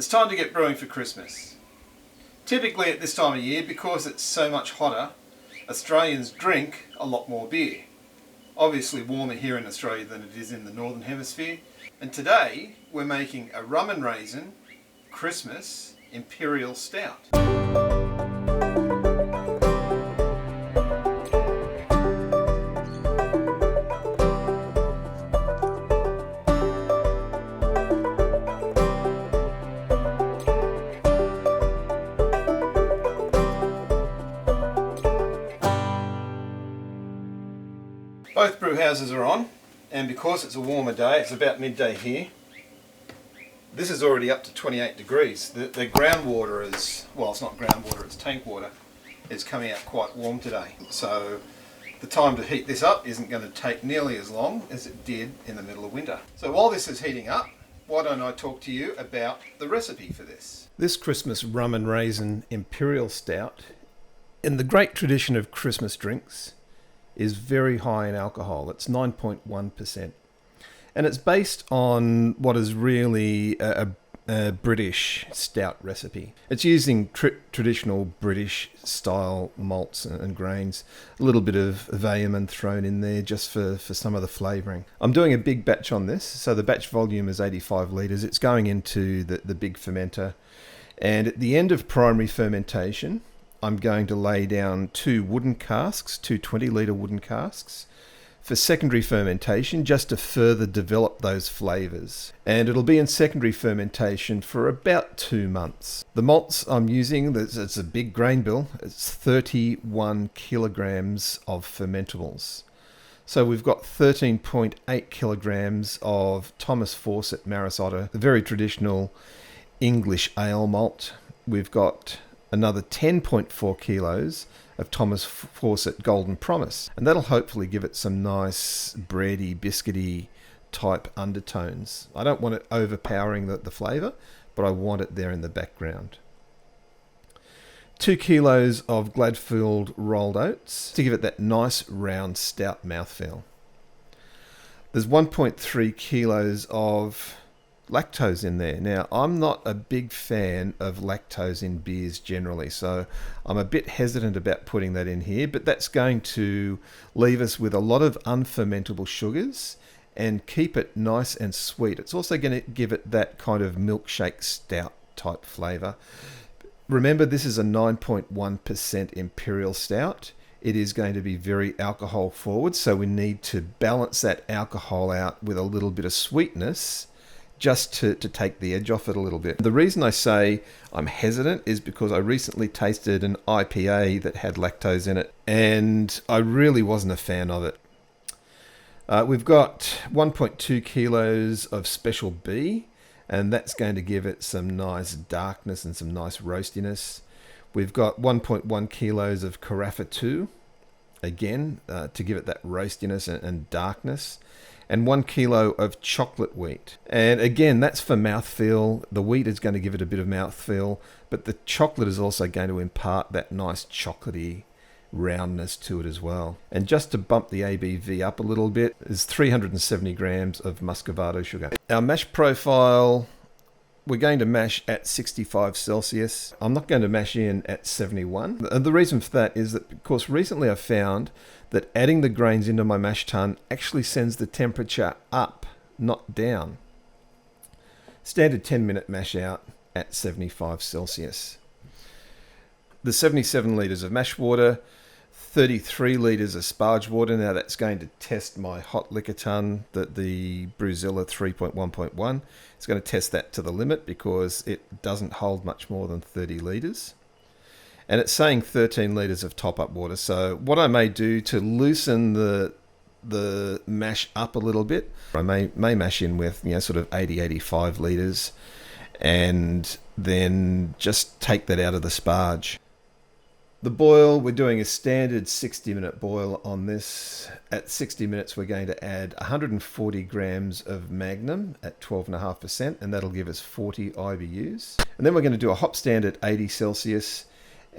It's time to get brewing for Christmas. Typically at this time of year, because it's so much hotter, Australians drink a lot more beer. Obviously warmer here in Australia than it is in the Northern Hemisphere. And today we're making a Rum Raisin Christmas Imperial Stout. Both brew houses are on, and because it's a warmer day, it's about midday here, this is already up to 28 degrees. The groundwater is, well, it's not groundwater, it's tank water, is coming out quite warm today. So the time to heat this up isn't going to take nearly as long as it did in the middle of winter. So while this is heating up, why don't I talk to you about the recipe for this? This Christmas Rum and Raisin Imperial Stout, in the great tradition of Christmas drinks, is very high in alcohol. It's 9.1%. And it's based on what is really a British stout recipe. It's using traditional British style malts and grains. A little bit of vehement thrown in there just for some of the flavouring. I'm doing a big batch on this, so the batch volume is 85 litres. It's going into the big fermenter. And at the end of primary fermentation, I'm going to lay down two wooden casks, two 20-litre wooden casks, for secondary fermentation, just to further develop those flavours. And it'll be in secondary fermentation for about 2 months. The malts I'm using, it's a big grain bill, it's 31 kilograms of fermentables. So we've got 13.8 kilograms of Thomas Fawcett Maris Otter, the very traditional English ale malt. We've got another 10.4 kilos of Thomas Fawcett Golden Promise. And that'll hopefully give it some nice bready, biscuity type undertones. I don't want it overpowering the flavour, but I want it there in the background. 2 kilos of Gladfield rolled oats to give it that nice round stout mouthfeel. There's 1.3 kilos of lactose in there. Now, I'm not a big fan of lactose in beers generally, so I'm a bit hesitant about putting that in here, but that's going to leave us with a lot of unfermentable sugars and keep it nice and sweet. It's also going to give it that kind of milkshake stout type flavour. Remember, this is a 9.1% Imperial Stout. It is going to be very alcohol forward, so we need to balance that alcohol out with a little bit of sweetness, just to take the edge off it a little bit. The reason I say I'm hesitant is because I recently tasted an IPA that had lactose in it, and I really wasn't a fan of it. We've got 1.2 kilos of Special B, and that's going to give it some nice darkness and some nice roastiness. We've got 1.1 kilos of Carafa 2, again, to give it that roastiness and darkness. And 1 kilo of chocolate wheat. And again, that's for mouthfeel. The wheat is going to give it a bit of mouthfeel, but the chocolate is also going to impart that nice chocolatey roundness to it as well. And just to bump the ABV up a little bit, is 370 grams of Muscovado sugar. Our mash profile, we're going to mash at 65 Celsius. I'm not going to mash in at 71. And the reason for that is that, of course, recently I've found that adding the grains into my mash tun actually sends the temperature up, not down. Standard 10-minute mash out at 75 Celsius. The 77 litres of mash water, 33 litres of sparge water. Now that's going to test my hot liquor tun, the Brewzilla 3.1.1. It's going to test that to the limit because it doesn't hold much more than 30 litres. And it's saying 13 litres of top-up water. So what I may do to loosen the mash up a little bit, I may mash in with sort of 80-85 litres, and then just take that out of the sparge. The boil, we're doing a standard 60-minute boil on this. At 60 minutes, we're going to add 140 grams of Magnum at 12.5%, and that'll give us 40 IBUs. And then we're going to do a hop stand at 80 Celsius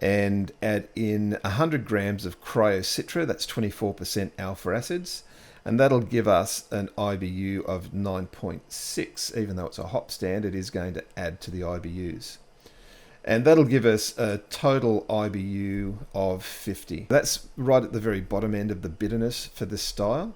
and add in 100 grams of Cryocitra, that's 24% alpha acids, and that'll give us an IBU of 9.6. Even though it's a hop stand, it is going to add to the IBUs. And that'll give us a total IBU of 50. That's right at the very bottom end of the bitterness for this style.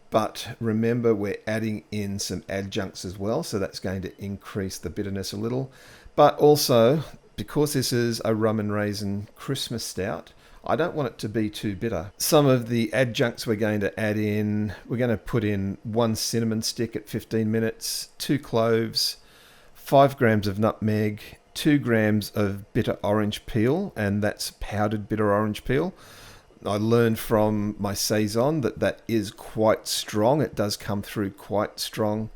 But remember, we're adding in some adjuncts as well, so that's going to increase the bitterness a little. But also, because this is a Rum and Raisin Christmas Stout, I don't want it to be too bitter. Some of the adjuncts we're going to add in, we're going to put in 1 cinnamon stick at 15 minutes, 2 cloves, 5 grams of nutmeg, 2 grams of bitter orange peel, and that's powdered bitter orange peel. I learned from my Saison that is quite strong. It does come through quite strong.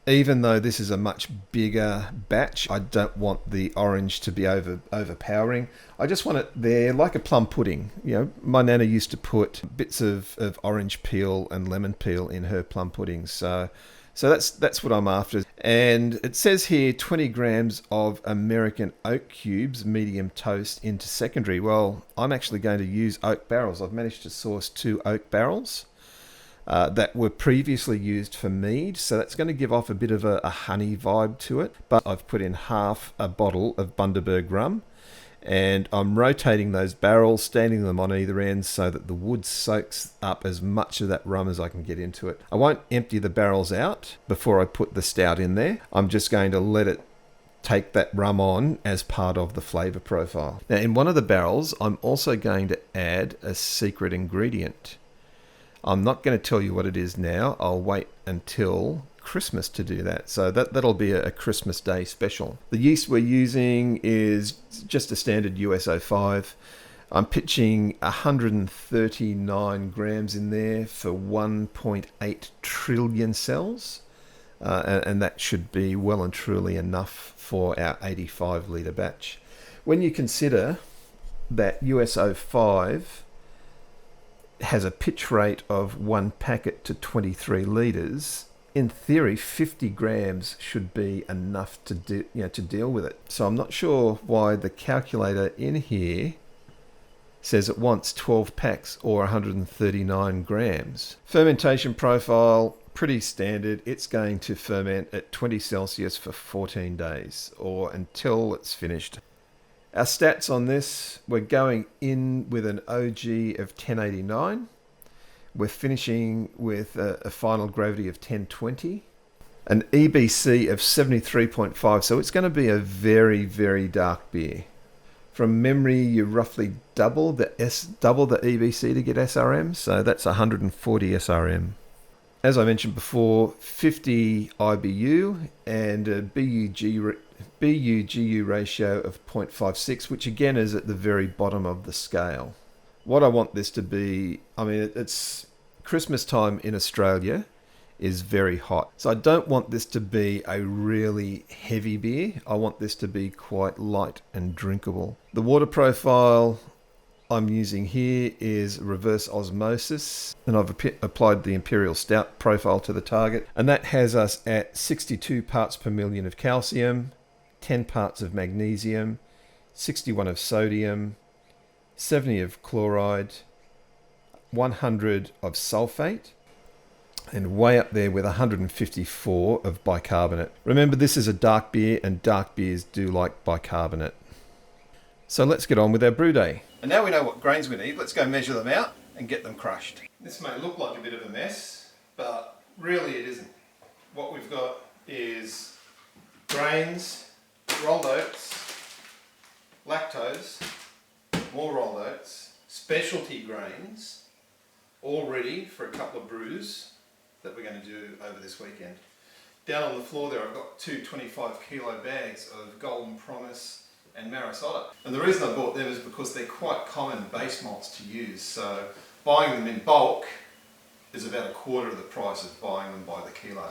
Even though this is a much bigger batch, I don't want the orange to be overpowering. I just want it there like a plum pudding. You know, my nana used to put bits of orange peel and lemon peel in her plum puddings. So that's what I'm after. And it says here 20 grams of American oak cubes, medium toast into secondary. Well, I'm actually going to use oak barrels. I've managed to source 2 oak barrels that were previously used for mead. So that's going to give off a bit of a honey vibe to it. But I've put in half a bottle of Bundaberg rum. And I'm rotating those barrels, standing them on either end so that the wood soaks up as much of that rum as I can get into it. I won't empty the barrels out before I put the stout in there. I'm just going to let it take that rum on as part of the flavour profile. Now, in one of the barrels, I'm also going to add a secret ingredient. I'm not going to tell you what it is now. I'll wait until Christmas to do that. So that'll be a Christmas Day special. The yeast we're using is just a standard US-05. I'm pitching 139 grams in there for 1.8 trillion cells. And that should be well and truly enough for our 85 litre batch. When you consider that US-05 has a pitch rate of 1 packet to 23 litres, in theory, 50 grams should be enough to deal with it. So I'm not sure why the calculator in here says it wants 12 packs or 139 grams. Fermentation profile, pretty standard. It's going to ferment at 20 Celsius for 14 days or until it's finished. Our stats on this, we're going in with an OG of 1089. We're finishing with a final gravity of 1020, an EBC of 73.5, so it's going to be a very, very dark beer. From memory, you roughly double the EBC to get SRM, so that's 140 SRM. As I mentioned before, 50 IBU and a BU-GU ratio of 0.56, which again is at the very bottom of the scale. What I want this to be, I mean, it's Christmas time in Australia is very hot. So I don't want this to be a really heavy beer. I want this to be quite light and drinkable. The water profile I'm using here is reverse osmosis, and I've applied the Imperial Stout profile to the target, and that has us at 62 parts per million of calcium, 10 parts of magnesium, 61 of sodium, 70 of chloride, 100 of sulfate, and way up there with 154 of bicarbonate. Remember, this is a dark beer, and dark beers do like bicarbonate. So let's get on with our brew day. And now we know what grains we need, let's go measure them out and get them crushed. This may look like a bit of a mess, but really it isn't. What we've got is grains, rolled oats, lactose, more rolled oats, specialty grains, all ready for a couple of brews that we're going to do over this weekend. Down on the floor there I've got 2 25 kilo bags of Golden Promise and Marisota. And the reason I bought them is because they're quite common base malts to use, so buying them in bulk is about a quarter of the price of buying them by the kilo.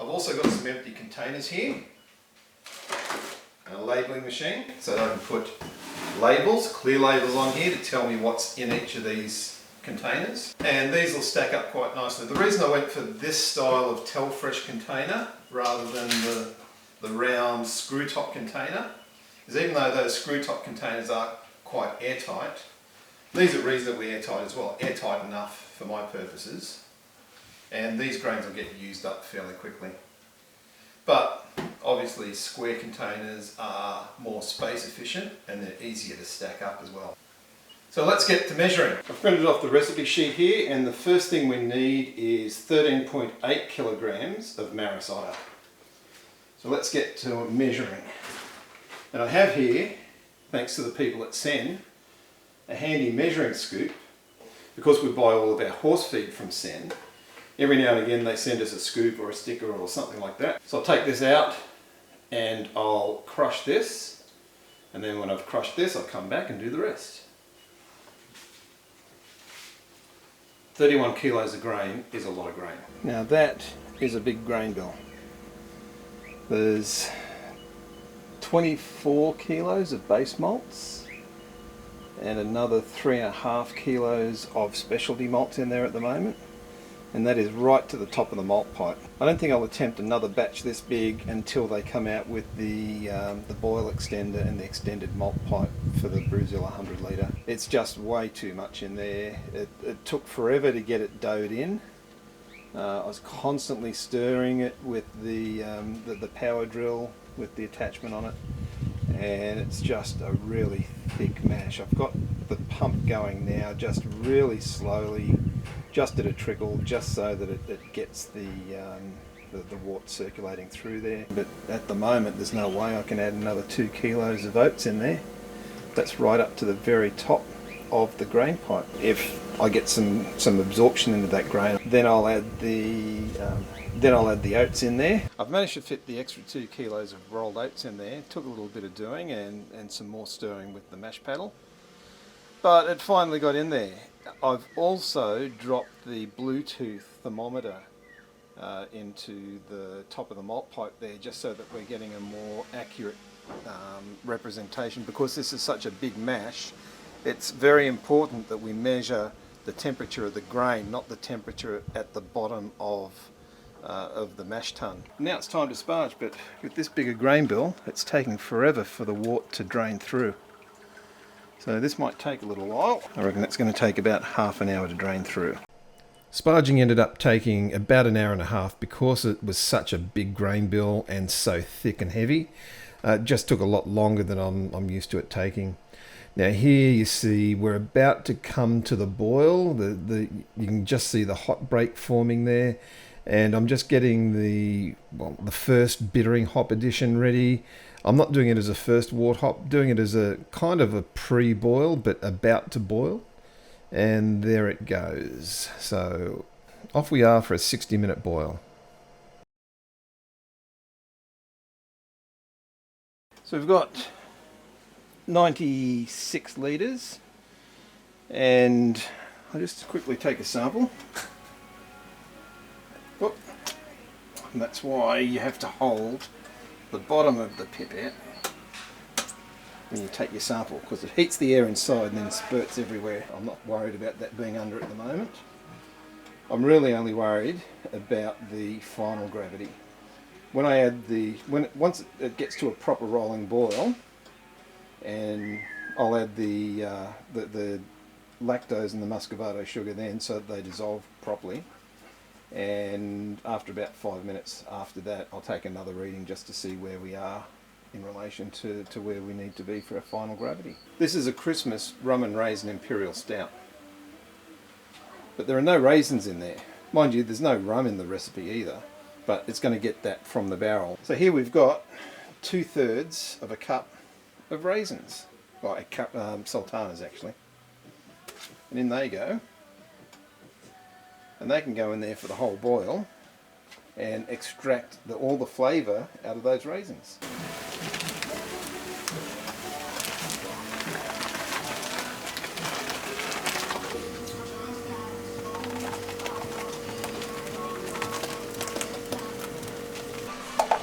I've also got some empty containers here and a labelling machine so that I can put labels, clear labels on here to tell me what's in each of these containers, and these will stack up quite nicely. The reason I went for this style of Telfresh container rather than the round screw top container is even though those screw top containers are quite airtight, these are reasonably airtight as well, airtight enough for my purposes, and these grains will get used up fairly quickly. But obviously square containers are more space efficient and they're easier to stack up as well. So let's get to measuring. I've printed off the recipe sheet here, and the first thing we need is 13.8 kilograms of Maris cider. So let's get to measuring. And I have here, thanks to the people at Sen, a handy measuring scoop. Because we buy all of our horse feed from Sen, every now and again they send us a scoop or a sticker or something like that. So I'll take this out and I'll crush this, and then when I've crushed this I'll come back and do the rest. 31 kilos of grain is a lot of grain. Now that is a big grain bill. There's 24 kilos of base malts and another 3.5 kilos of specialty malts in there at the moment, and that is right to the top of the malt pipe. I don't think I'll attempt another batch this big until they come out with the boil extender and the extended malt pipe for the Brewzilla 100 litre. It's just way too much in there. It took forever to get it doughed in. I was constantly stirring it with the power drill with the attachment on it, and it's just a really thick mash. I've got the pump going now just really slowly, just at a trickle, just so that it gets the wort circulating through there. But at the moment there's no way I can add another 2 kilos of oats in there. That's right up to the very top of the grain pipe. If I get some absorption into that grain, then I'll add the oats in there. I've managed to fit the extra 2 kilos of rolled oats in there. It took a little bit of doing and some more stirring with the mash paddle, but it finally got in there. I've also dropped the Bluetooth thermometer into the top of the malt pipe there, just so that we're getting a more accurate representation. Because this is such a big mash, it's very important that we measure the temperature of the grain, not the temperature at the bottom of the mash tun. Now it's time to sparge, but with this bigger grain bill, it's taking forever for the wort to drain through. So this might take a little while. I reckon that's going to take about half an hour to drain through. Sparging ended up taking about an hour and a half because it was such a big grain bill and so thick and heavy. It just took a lot longer than I'm used to it taking. Now here you see we're about to come to the boil. You can just see the hot break forming there, and I'm just getting the first bittering hop addition ready. I'm not doing it as a first wort hop, doing it as a kind of a pre-boil, but about to boil. And there it goes. So off we are for a 60-minute boil. So we've got 96 litres, and I'll just quickly take a sample. Oh, and that's why you have to hold the bottom of the pipette when you take your sample, because it heats the air inside and then spurts everywhere. I'm not worried about that being under at the moment. I'm really only worried about the final gravity. When I add once it gets to a proper rolling boil, and I'll add the lactose and the muscovado sugar then, so that they dissolve properly. And after about 5 minutes after that, I'll take another reading just to see where we are in relation to where we need to be for our final gravity. This is a Christmas Rum and Raisin Imperial Stout, but there are no raisins in there. Mind you, there's no rum in the recipe either, but it's going to get that from the barrel. So here we've got 2/3 of a cup of raisins, well, a cup, sultanas actually, and in they go. And they can go in there for the whole boil and extract all the flavour out of those raisins.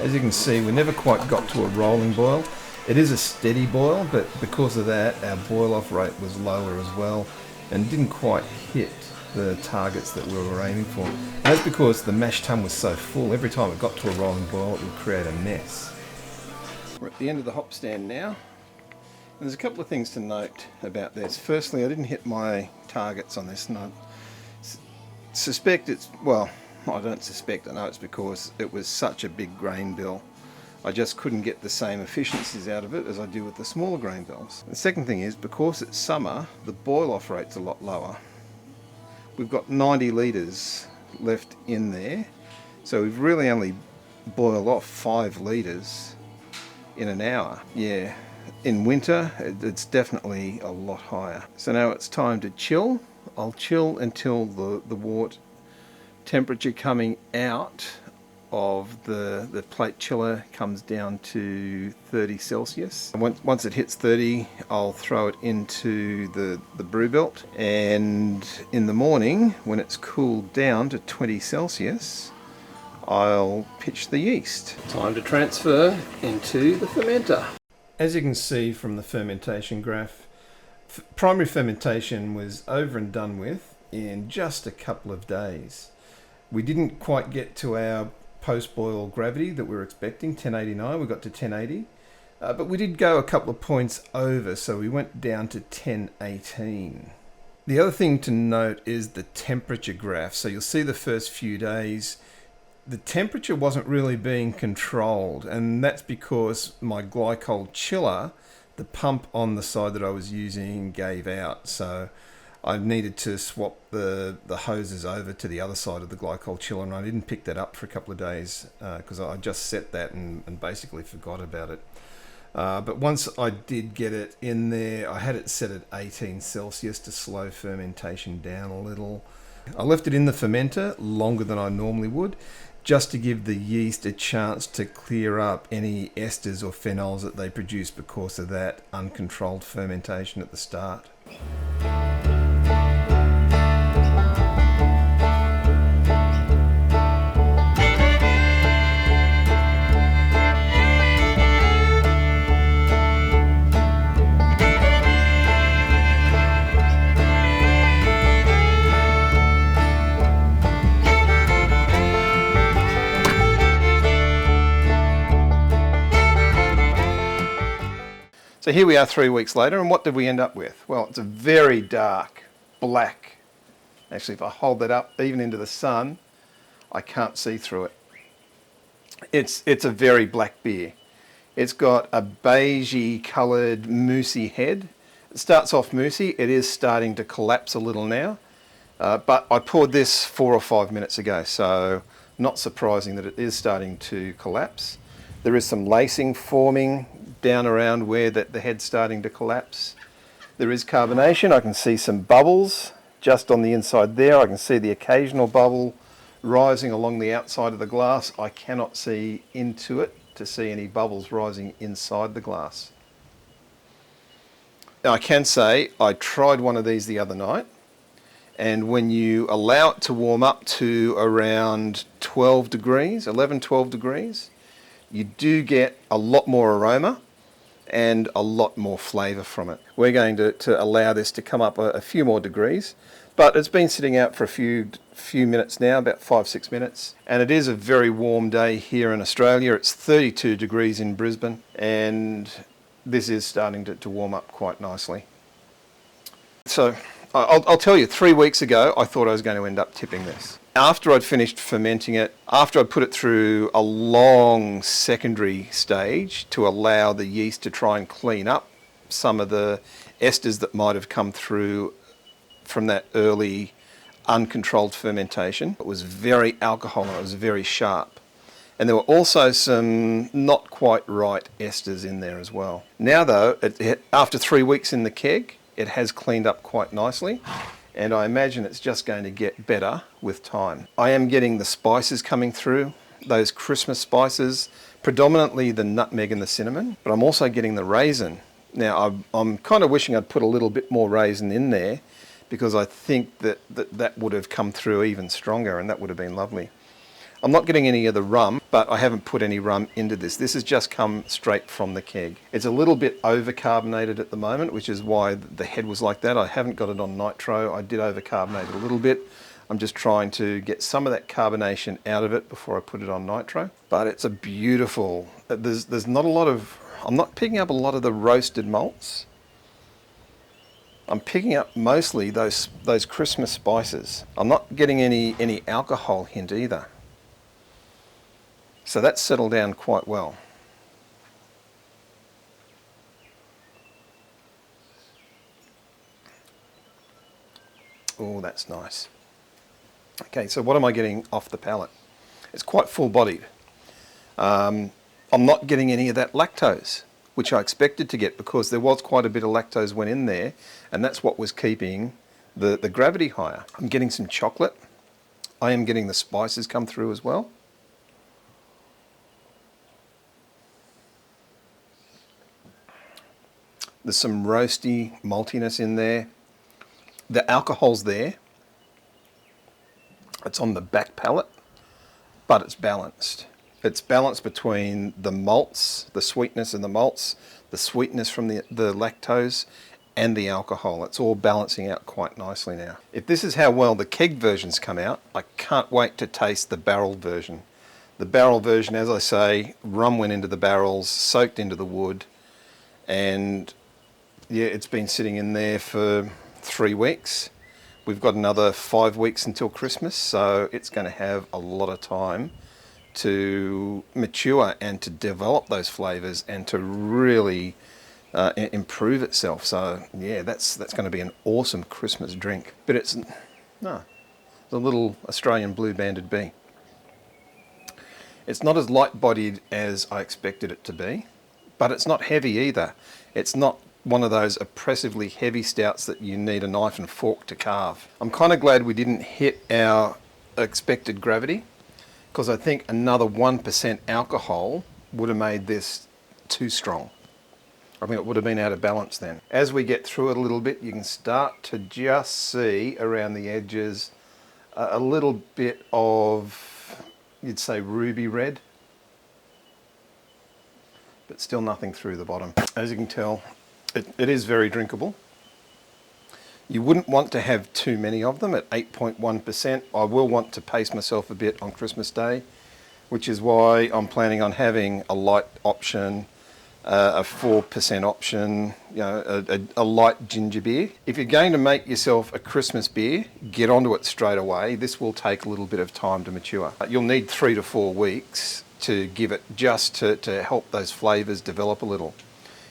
As you can see, we never quite got to a rolling boil. It is a steady boil, but because of that, our boil off rate was lower as well and didn't quite hit the targets that we were aiming for. And that's because the mash tun was so full. Every time it got to a rolling boil, it would create a mess. We're at the end of the hop stand now. And there's a couple of things to note about this. Firstly, I didn't hit my targets on this, and suspect it's, well, I don't suspect, I know it's because it was such a big grain bill. I just couldn't get the same efficiencies out of it as I do with the smaller grain bills. The second thing is, because it's summer, the boil off rate's a lot lower. We've got 90 litres left in there, so we've really only boiled off 5 litres in an hour. Yeah, in winter it's definitely a lot higher. So now it's time to chill. I'll chill until the wort temperature coming out of the plate chiller comes down to 30 Celsius. And once it hits 30, I'll throw it into the brew belt, and in the morning when it's cooled down to 20 Celsius, I'll pitch the yeast. Time to transfer into the fermenter. As you can see from the fermentation graph, primary fermentation was over and done with in just a couple of days. We didn't quite get to our post-boil gravity that we were expecting, 1089, we got to 1080, but we did go a couple of points over, so we went down to 1018. The other thing to note is the temperature graph. So you'll see the first few days, the temperature wasn't really being controlled, and that's because my glycol chiller, the pump on the side that I was using, gave out, so I needed to swap the hoses over to the other side of the glycol chiller, and I didn't pick that up for a couple of days because I just set that and basically forgot about it. But once I did get it in there, I had it set at 18 Celsius to slow fermentation down a little. I left it in the fermenter longer than I normally would, just to give the yeast a chance to clear up any esters or phenols that they produce because of that uncontrolled fermentation at the start. So here we are 3 weeks later, and what did we end up with? Well, it's a very dark black. Actually, if I hold that up even into the sun, I can't see through it. It's a very black beer. It's got a beigey coloured moussey head. It starts off moussey. It is starting to collapse a little now, but I poured this 4 or 5 minutes ago, so not surprising that it is starting to collapse. There is some lacing forming down around where the head's starting to collapse. There is carbonation. I can see some bubbles just on the inside there. I can see the occasional bubble rising along the outside of the glass. I cannot see into it to see any bubbles rising inside the glass. Now I can say I tried one of these the other night, and when you allow it to warm up to around 12 degrees, 11, 12 degrees, you do get a lot more aroma and a lot more flavour from it. We're going to allow this to come up a few more degrees, but it's been sitting out for a few minutes now, about 5-6 minutes, and it is a very warm day here in Australia. It's 32 degrees in Brisbane, and this is starting to warm up quite nicely. So I'll tell you, 3 weeks ago I thought I was going to end up tipping this. After I'd finished fermenting it, after I'd put it through a long secondary stage to allow the yeast to try and clean up some of the esters that might have come through from that early uncontrolled fermentation, it was very alcoholic, it was very sharp. And there were also some not quite right esters in there as well. Now though, after 3 weeks in the keg, it has cleaned up quite nicely, and I imagine it's just going to get better with time. I am getting the spices coming through, those Christmas spices, predominantly the nutmeg and the cinnamon, but I'm also getting the raisin. Now I'm kind of wishing I'd put a little bit more raisin in there, because I think that would have come through even stronger, and that would have been lovely. I'm not getting any of the rum, but I haven't put any rum into this. This has just come straight from the keg. It's a little bit over-carbonated at the moment, which is why the head was like that. I haven't got it on nitro. I did over-carbonate it a little bit. I'm just trying to get some of that carbonation out of it before I put it on nitro. But it's a beautiful... There's not a lot of... I'm not picking up a lot of the roasted malts. I'm picking up mostly those Christmas spices. I'm not getting any alcohol hint either. So that's settled down quite well. Oh, that's nice. Okay, so what am I getting off the palate? It's quite full-bodied. I'm not getting any of that lactose, which I expected to get because there was quite a bit of lactose went in there, and that's what was keeping the gravity higher. I'm getting some chocolate. I am getting the spices come through as well. There's some roasty maltiness in there. The alcohol's there. It's on the back palate, but it's balanced. It's balanced between the malts, the sweetness in the malts, the sweetness from the lactose, and the alcohol. It's all balancing out quite nicely now. If this is how well the keg versions come out, I can't wait to taste the barrel version. The barrel version, as I say, rum went into the barrels, soaked into the wood, and yeah, it's been sitting in there for 3 weeks. We've got another 5 weeks until Christmas, so it's going to have a lot of time to mature and to develop those flavours and to really improve itself. So yeah, that's going to be an awesome Christmas drink. But it's a little Australian blue banded bee. It's not as light-bodied as I expected it to be, but it's not heavy either. It's not one of those oppressively heavy stouts that you need a knife and fork to carve. I'm kind of glad we didn't hit our expected gravity, because I think another 1% alcohol would have made this too strong. I think it would have been out of balance then. As we get through it a little bit, you can start to just see around the edges a little bit of, you'd say, ruby red, but still nothing through the bottom. As you can tell, it is very drinkable. You wouldn't want to have too many of them at 8.1%. I will want to pace myself a bit on Christmas Day, which is why I'm planning on having a light option, a 4% option, you know, a light ginger beer. If you're going to make yourself a Christmas beer, get onto it straight away. This will take a little bit of time to mature. You'll need 3 to 4 weeks to give it, just to help those flavours develop a little.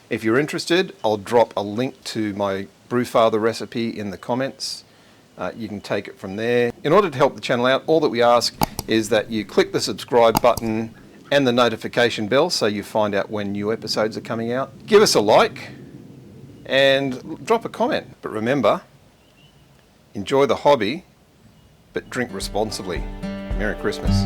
If you're interested, I'll drop a link to my Brewfather recipe in the comments. You can take it from there. In order to help the channel out, all that we ask is that you click the subscribe button and the notification bell so you find out when new episodes are coming out. Give us a like and drop a comment. But remember, enjoy the hobby, but drink responsibly. Merry Christmas.